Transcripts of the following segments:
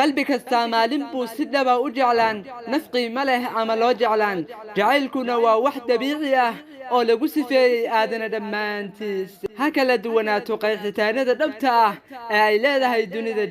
قلبك استعمالين بوسيدة وجعلان نفقي مله أما جعلان جعلكنا وواحد بيعيه oo lagu sifeeyay aadana dhammaantiis ha kala duwanaato qeexitaanada dhabta ah ee ay leedahay dunida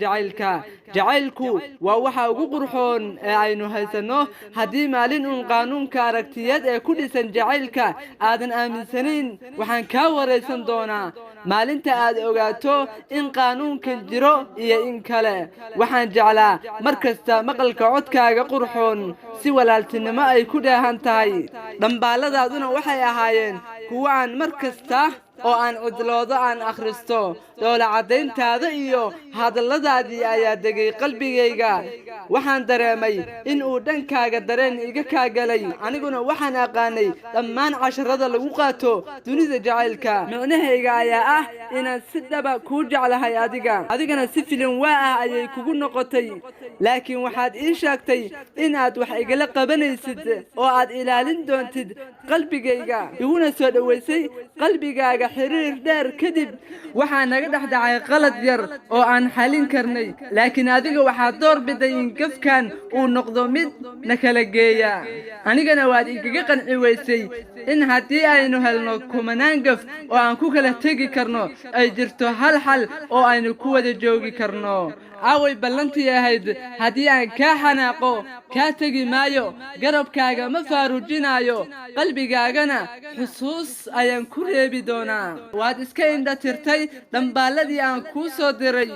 jacaylku waa waxa ugu qurxoon ee aynu haysano haddii maalin uun qaanuunka aragtiyeed ee ku dhisan jacaylka aadan aaminsanayn waxaan kaa waraysan doonaa maalinta aad ogaato in qaanuunkan jiro iyo in kale waxaan jeclaa markasta maqalka codkaaga qurxoon si walaaltinimo ay ku dheehan tahay dhambaaladaaduna waxay ahaayeen kuwa aan markasta oo aan cudloodo aan akhristo doola cadayntaada iyo hadalladaadii ayaa degay qalbigayga waxaan dareemay in uu dhankaaga dareen iga kaagalay aniguna waxaan aqaanay dhammaan casharada lagu qaato dunida jacaylka micnahayga ayaa ah inaan si dhaba kuu jeclahay adigana si filan waa ah ayay kugu noqotay laakiin waxaad ii sheegtay inaad wax igala qabanaysid oo aad ilaalin doontid qalbigayga iguna soo dhaweysay qalbigaaga xiriir dheer kadib waxaa naga dhex dhacay qalad yar oo aan xalin karnay laakiin adiga waxaad door biday in gafkan uu noqdo mid na kala geeya anigana waad igaga qanci weysay in haddii aynu helno kumanaan gaf oo aan ku kala tegi karno ay jirto hal xal oo aynu ku wada joogi karno away ballantii ahayd haddii aan kaa xanaaqo kaa tegi maayo garabkaaga ma faarujinayo qalbigaagana xusuus ayaan ku reebi doonaa waad iska indha tirtay dhambaaladii aan kuu soo diray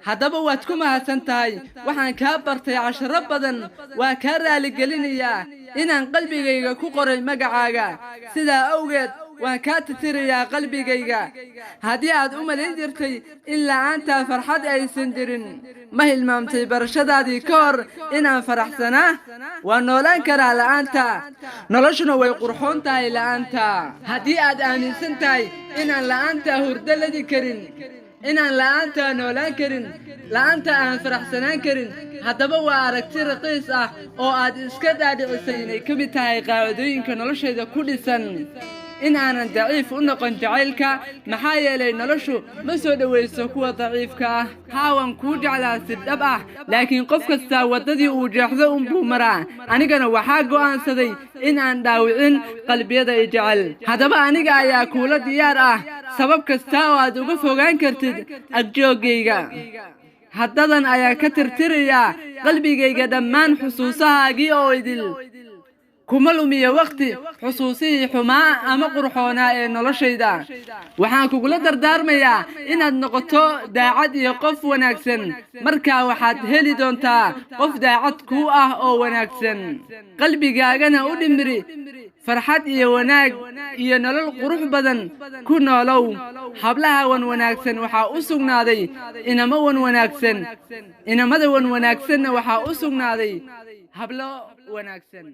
haddaba waad ku mahadsan tahay waxaan kaa bartay casharo badan waa kaa raaligelinayaa inaan qalbigayga ku qoray magacaaga sidaa awgeed waan kaa tirtirayaa qalbigayga haddii aad u malayn jirtay in la'aantaa farxad aysan jirin ma hilmaamtay barashadaadii ka hor inaan faraxsanaa waan noolaan karaa la'aanta noloshuna way qurxoon tahay la'aanta haddii aad aaminsan tahay inaan la'aanta hurdo ladi karin inaan la'aanta noolaan karin la'aanta aan faraxsanaan karin haddaba waa aragti raqiis ah oo aad iska dhaadhicisay inay ka mid tahay qaacidooyinka noloshayda ku dhisan in aanan daciif u noqon jacaylka maxaa yeelay noloshu ma soo dhawayso kuwa daciifka ah haawan kuu jeclaa si dhab ah laakiin qof kastaa waddadii uu jeexdo unbuu maraa anigana waxaa go'aansaday in aan dhaawicin qalbiyada i jecel haddaba aniga ayaa kuula diyaar ah sabab kasta oo aad uga fogaan kartid agjoogayga haddadan ayaa ka tirtirayaa qalbigayga dhammaan xusuusahaagii oo idil kuma lumiyo waqti xusuusihii xumaa ama qurxoonaa ee noloshayda waxaan kugula dardaarmayaa inaad noqoto daacad iyo qof wanaagsan markaa waxaad heli doontaa qof daacad kuu ah oo wanaagsan qalbigaagana u dhimri farxad iyo wanaag iyo nolol qurux badan ku noolow hablaha wan wanaagsan waxaa u sugnaaday inama wan wanaagsan inamada wan wanaagsanna waxaa u sugnaaday hablo wanaagsan